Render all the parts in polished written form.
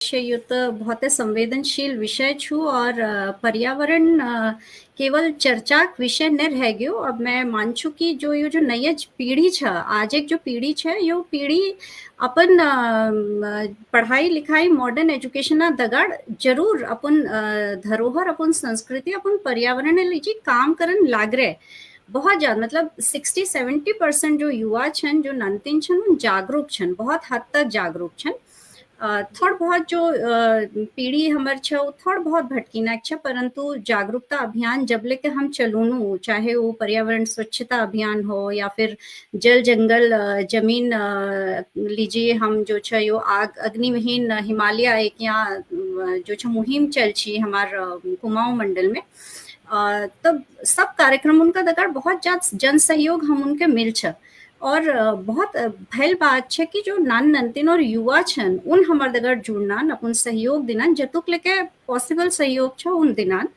यो तो बहुत संवेदनशील विषय छू और पर्यावरण केवल चर्चाक विषय न रह गयो। अब मैं मान छू कि जो नई पीढ़ी छ, आज एक जो पीढ़ी छ, यो पीढ़ी अपन पढ़ाई लिखाई मॉडर्न एजुकेशन दगाड़ जरूर अपन धरोहर, अपन संस्कृति, अपन पर्यावरण लीजिए काम करन लाग रहे। बहुत ज्यादा मतलब 60-70% जो युवा छन, जो ननतिन छन, जागरूक छन, बहुत हद तक जागरूक छन। थोड़ बहुत जो पीढ़ी हमर छ थोड़ बहुत भटकीना छ, परंतु जागरूकता अभियान जब लेके हम चलूनू, चाहे वो पर्यावरण स्वच्छता अभियान हो या फिर जल जंगल जमीन लीजिए, हम जो छ यो आग अग्निविहीन हिमालय एक यहाँ जो छ मुहिम चल छी हमार कुमाऊं मंडल में। तब सब कार्यक्रम उनका दगाड़ बहुत ज्यादा जन सहयोग हम उनके मिल छ। और बहुत भल बात है कि जो नान ननतिन और युवा छन उन हमार दगड़ जुड़नान, अपन सहयोग दिनान, जतुक लेके पॉसिबल सहयोग छ उन दिनान।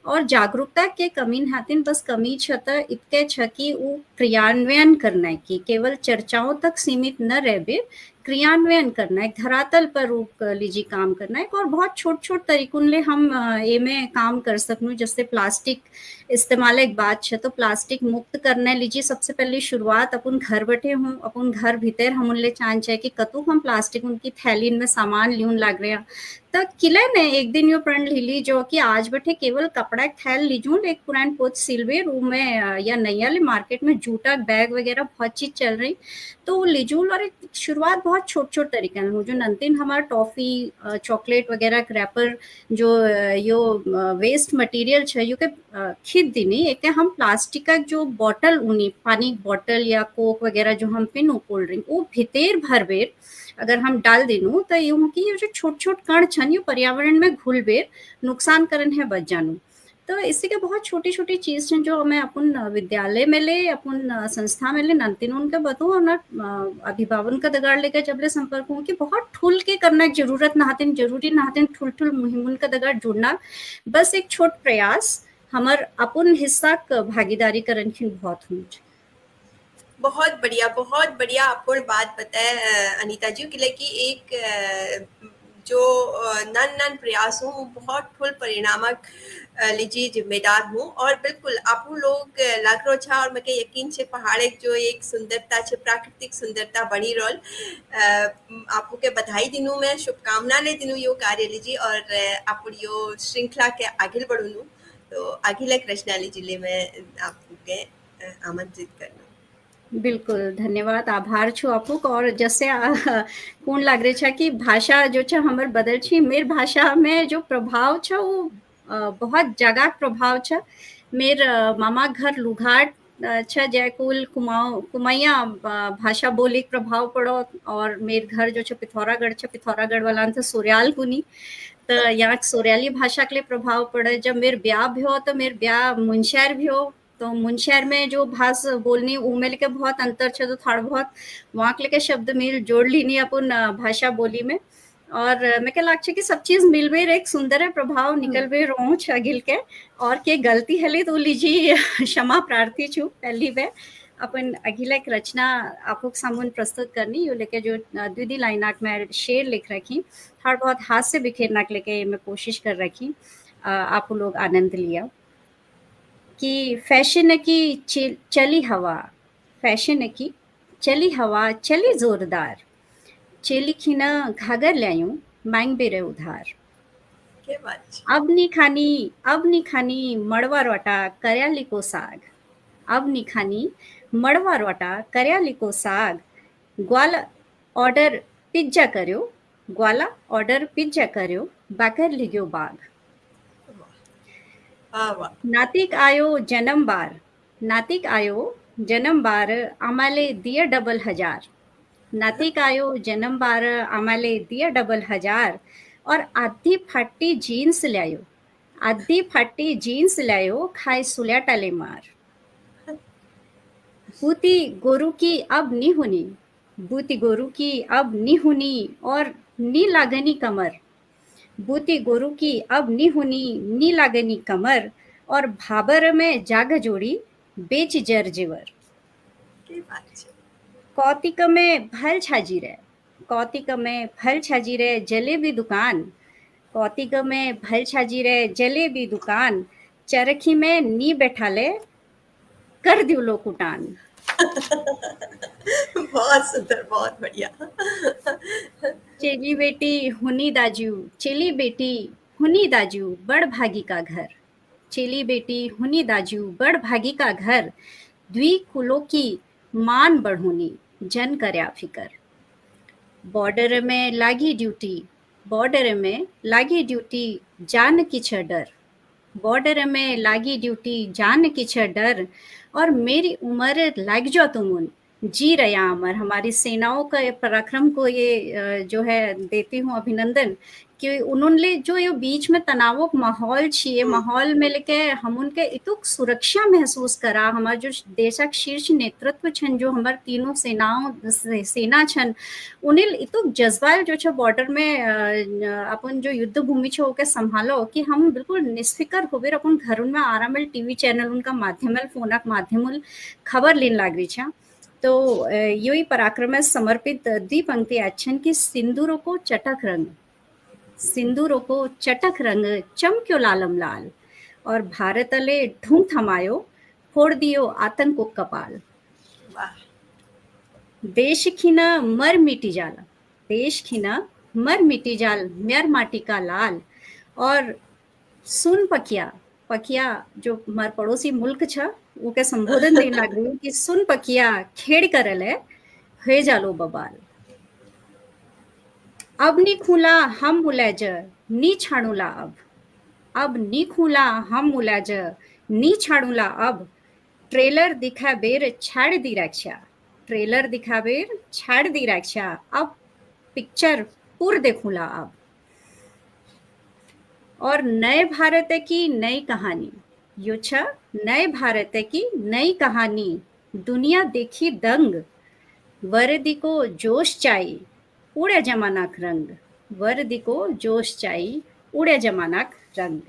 और जागरूकता के कमी हाथिन बस कमी छ त इतके छ कि वो क्रियान्वयन करना है, कि केवल चर्चाओं तक सीमित न रहे, क्रियान्वयन करना है, धरातल पर रूप लीजिए काम करना है। और बहुत छोट छोट तरीकुन ले हम ए में काम कर सकूँ। जैसे प्लास्टिक इस्तेमाल एक बात है, तो प्लास्टिक मुक्त करने लीजिए सबसे पहले शुरुआत अपन घर बैठे हूँ, अपन घर भीतर हम उनले चाह चाहे कि कतु हम प्लास्टिक उनकी थैली में सामान ल्यून लाग रहे हैं। तो किले ने एक दिन यो प्रण लीली जो कि आज बैठे केवल कपड़ा थैल लीजू, एक पुरान पोच सिलवे रूम में या नैया ले मार्केट में जूटा बैग वगैरह बहुत चीज चल रही, तो वो लीजूल। और शुरुआत बहुत छोट छोट तरीके में जो ननतिन हमारा टॉफी चॉकलेट वगैरह क्रैपर जो यो वेस्ट मटेरियल है यू के खींच दिनी, एक हम प्लास्टिक का जो बॉटल उनी पानी बॉटल या कोक वगैरह जो हम पिनू कोल्ड ड्रिंक वो भितर भर बेर अगर हम डाल दिनू तो यूं कि ये जो छोट छोट कण छन ये पर्यावरण में घुल बेर नुकसान करन है बच जानू। तो इसी के बहुत छोटी छोटी चीज हैं जो मैं अपन विद्यालय में ले, अपन संस्था में ले ननतिन उनके बताऊँ ना, अभिभावन का दगाड़ लेकर जब ले संपर्क हूँ कि बहुत ठुल के करना की जरूरत नाहतिन, जरूरी नाहतिन ठुल ठुल मुहिम का दगाड़ जुड़ना, बस एक छोट प्रयास हमर अपन हिस्सा भागीदारी करन की बहुत हूँ। बहुत बढ़िया आपको बात बताए अनीता जी के लिए कि एक जो नन नन प्रयास हूँ वो बहुत फुल परिणामक लीजिए जिम्मेदार हूँ। और बिल्कुल आप लोग लाख रो छा और मैं यकीन से पहाड़े जो एक सुंदरता छे, प्राकृतिक सुंदरता बड़ी रोल आपको के बधाई दिनू, मैं शुभकामना ले दिनू यो कार्य लीजिए और आप यो श्रृंखला के आगे बढ़ू। तो अगिला कृष्णा लीजिए मैं आपको के आमंत्रित करना। बिल्कुल धन्यवाद, आभार छु आपको। और जैसे कौन लग रहे छा कि भाषा जो छ हमर बदल छी, मेर भाषा में जो प्रभाव छ वो बहुत जगह प्रभाव छ। मेर मामा घर लुघाट छ, जयकुल कुमाऊं कुमैया भाषा बोली प्रभाव पड़ो। और मेर घर जो छ पिथौरागढ़ छ, पिथौरागढ़ वाला तो सोरियाल कुनी, तो यहाँ सोरियाली भाषा के लिए प्रभाव पड़े। जब मेर ब्याह भी हो तो मेर ब्याह मुनशहर भी हो, तो मुनशहर में जो भाषा बोलनी उमें लेके बहुत अंतर है, तो थोड़ा बहुत वहाँ के लेके शब्द मिल जोड़ लीनी अपन भाषा बोली में। और मैं क्या लगता है कि सब चीज मिल बेर एक सुंदर है प्रभाव निकल बेर रोह छगिल के। और के गलती हली तो लीजिए क्षमा प्रार्थी छू। पहली बार अपन अगिला एक रचना आपको सामने प्रस्तुत करनी यो लेके जो दीदी लाइनाक में शेर लिख रखी, थोड़ा बहुत हाथ से बिखेरना के लेके मैं कोशिश कर रखी, आप लोग आनंद लिया। कि फैशन की चली हवा, फैशन की चली हवा चली जोरदार, चेली खिना घागर ल्यायूं मांग बेरे उधार। क्या बात। अब नी खानी मड़वा रोटा कर्याली को साग, अब नी खानी मड़वा रोटा कर्याली को साग, ग्वाला ऑर्डर पिज्जा करियो, ग्वाला ऑर्डर पिज्जा करियो, बाकर लिग्यो बाग। नातिक आयो जन्म बार, नातिक आयो जन्म बार आम्हाले दिया डबल हजार, नातिक आयो जन्म बार आम्हाले दिया डबल हजार। और आधी फाटी जीन्स लायो, आधी फाटी जीन्स लायो खाए सुल्याटाले मार। बूती गोरू की अब नी हुनी, बूती गोरू की अब नी हुनी और नी लागनी कमर, बूती गोरू की अब नी हुनी नी लागनी कमर। और भाबर में जाग जोड़ी बेच जर जेवर, कौतिक में भल छाजी रहे, कौतिक में फल छाजी रे जलेबी दुकान, कौतिक में फल छाजी रे जलेबी दुकान, चरखी में नी बैठाले कर दियो लो कुटान। बहुत सुंदर, बहुत बढ़िया। चेली बेटी हुनी दाजू, चेली बेटी हुनी दाजू बड़ भागी का घर, चेली बेटी हुनी दाजू बड़ भागी का घर, द्वि कुलों की मान बढ़ोनी जन करया फिकर। बॉर्डर में लागी ड्यूटी, बॉर्डर में लागी ड्यूटी जान की छ डर, बॉर्डर में लागी ड्यूटी जान की छ डर, और मेरी उम्र लाग जो तुमुन जी रया अमर। हमारी सेनाओं का ये पराक्रम को ये जो है देती हूँ अभिनंदन कि उन्होंने जो ये बीच में तनावक माहौल छिए माहौल में लेके हम उनके इतुक सुरक्षा महसूस करा। हमार जो देशक शीर्ष नेतृत्व छन, जो हमार तीनों सेना छन, उन्हें इतुक जज्बा जो छ बॉर्डर में अपन जो युद्ध भूमि छ ओके संभालो कि हम बिल्कुल निस्फिकर होबे अपन घरों में आरामल टीवी चैनल उनका माध्यमल फोनक माध्यमुल खबर लेन लागरी छा। तो यही पराक्रम समर्पित द्वि पंक्ति अच्छन की सिंदूरों को चटक रंग, सिंदूरों को चटक रंग चमक्यो लालम लाल, और भारत अले ढूंढ थमायो फोड़ दियो आतंक को कपाल। वाह। देश खिना मर मिटी जाला, देश खिना मर मिटी जाल म्यर माटी का लाल, और सुन पकिया, पकिया जो हमार पड़ोसी मुल्क छ ओके संबोधन देने लग रही कि सुन पकिया खेड़ करले हे जालो बबाल। अब नी खुला हम मुलाज नी छाणुला अब नी खुला हम मुलाज नी छाणुला अब, ट्रेलर दिखा बेर छाड़ दी रक्षा, ट्रेलर दिखा बेर छाड़ दी रक्षा, अब पिक्चर पूर देखूला अब। और नए भारत की नई कहानी, यो छ नए भारत की नई कहानी, दुनिया देखी दंग, वर्दी को जोश चाहिए उड़े जमानाक रंग, वर्दी को जोश चाहिए उड़े जमानाक रंग।